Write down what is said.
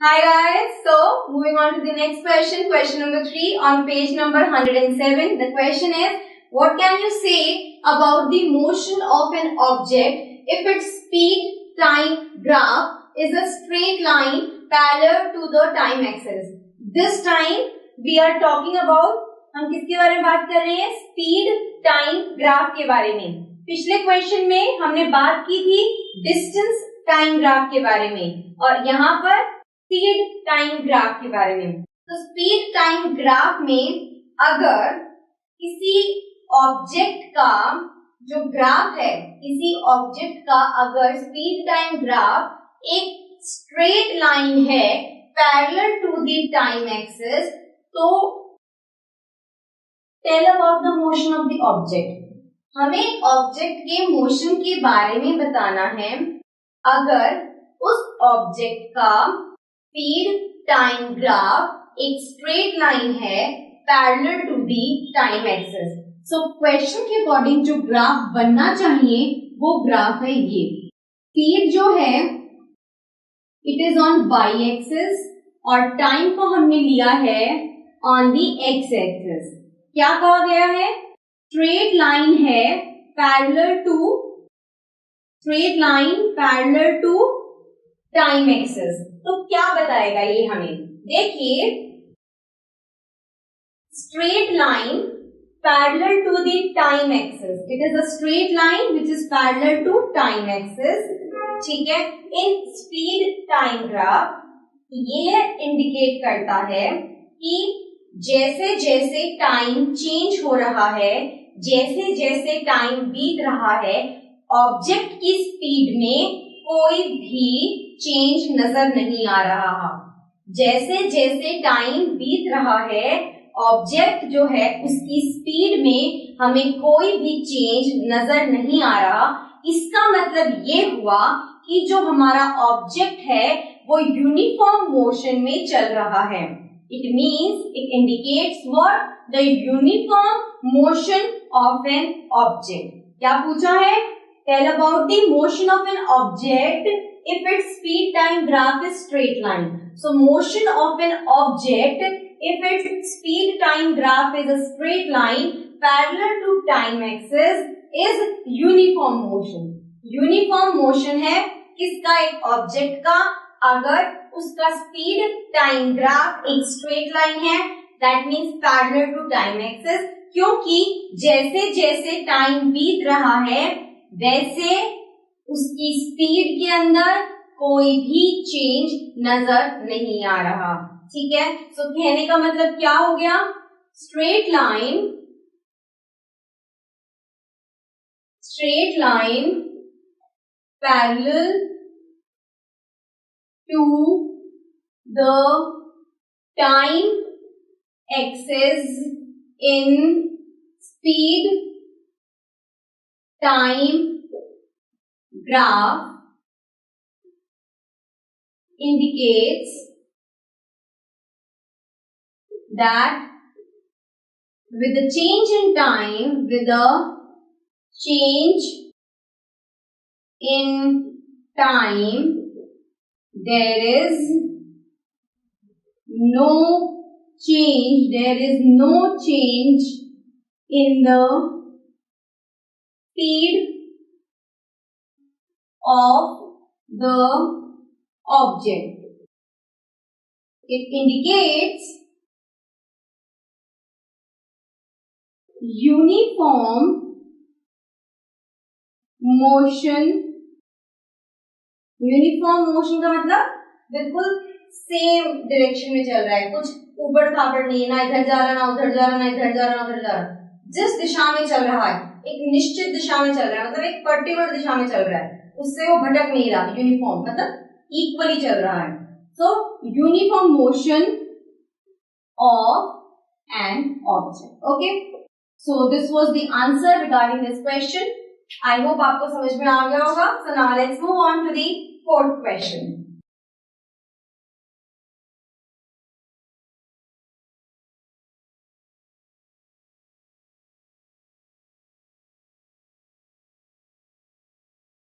Hi guys, so moving on to the next question, question number 3 on page number 107. The question is, what can you say about the motion of an object if its speed time graph is a straight line parallel to the time axis? This time we are talking about, हम किसके बारे में बात कर रहे हैं? Speed time graph के बारे में. पिछले क्वेश्चन में हमने बात की थी डिस्टेंस टाइम ग्राफ के बारे में और यहाँ पर स्पीड टाइम ग्राफ के बारे में. तो स्पीड टाइम ग्राफ में अगर किसी ऑब्जेक्ट का जो ग्राफ है, किसी ऑब्जेक्ट का अगर स्पीड टाइम ग्राफ एक स्ट्रेट लाइन है parallel to the time axis, तो tell about the motion of the object. हमें ऑब्जेक्ट के मोशन के बारे में बताना है. अगर उस ऑब्जेक्ट का स्पीड टाइम ग्राफ एक स्ट्रेट लाइन है parallel to the time axis. So question के अकॉर्डिंग जो ग्राफ बनना चाहिए वो ग्राफ है ये. स्पीड जो है it is on Y axis और टाइम को हमने लिया है ऑन दी एक्स एक्सिस. क्या कहा गया है? स्ट्रेट लाइन है पैरेलल टू टाइम एक्सिस. तो क्या बताएगा ये हमें? देखिए, straight line parallel to the time axis, it is a straight line which is parallel to time axis. ठीक है, इन स्पीड टाइम ग्राफ ये इंडिकेट करता है कि जैसे जैसे टाइम चेंज हो रहा है, जैसे जैसे टाइम बीत रहा है, ऑब्जेक्ट की स्पीड में कोई भी चेंज नजर नहीं आ रहा. जैसे जैसे टाइम बीत रहा है, ऑब्जेक्ट जो है उसकी स्पीड में हमें कोई भी चेंज नजर नहीं आ रहा. इसका मतलब ये हुआ कि जो हमारा ऑब्जेक्ट है वो यूनिफॉर्म मोशन में चल रहा है. It means it indicates what? The uniform motion of an object. क्या पूछा है? Tell about the motion of an object if its speed time graph is straight line. So motion of an object if its speed time graph is a straight line parallel to time axis is uniform motion. Uniform motion है किसका? एक object का. अगर उसका speed time graph एक straight line है, that means parallel to time axis. क्योंकि जैसे जैसे टाइम बीत रहा है वैसे उसकी स्पीड के अंदर कोई भी चेंज नजर नहीं आ रहा. ठीक है, सो कहने का मतलब क्या हो गया? Straight line parallel to the time axis in speed time graph indicates that with the change in time, there is no change in the speed of the object. It indicates uniform motion. Uniform motion का मतलब बिल्कुल same direction में चल रहा है, कुछ ऊबड़ खाबड़ नहीं है, ना इधर जा रहा, ना उधर जा रहा, ना इधर जा रहा, ना उधर जा रहा. जिस दिशा में चल रहा है एक निश्चित दिशा में चल रहा है, मतलब एक पर्टिकुलर दिशा में चल रहा है, उससे वो भटक नहीं रहा. यूनिफॉर्म मतलब इक्वली चल रहा है. So uniform motion of an object. Okay, so this was the answer regarding this question. I hope आपको समझ में आ गया होगा. So now let's move on to the fourth question.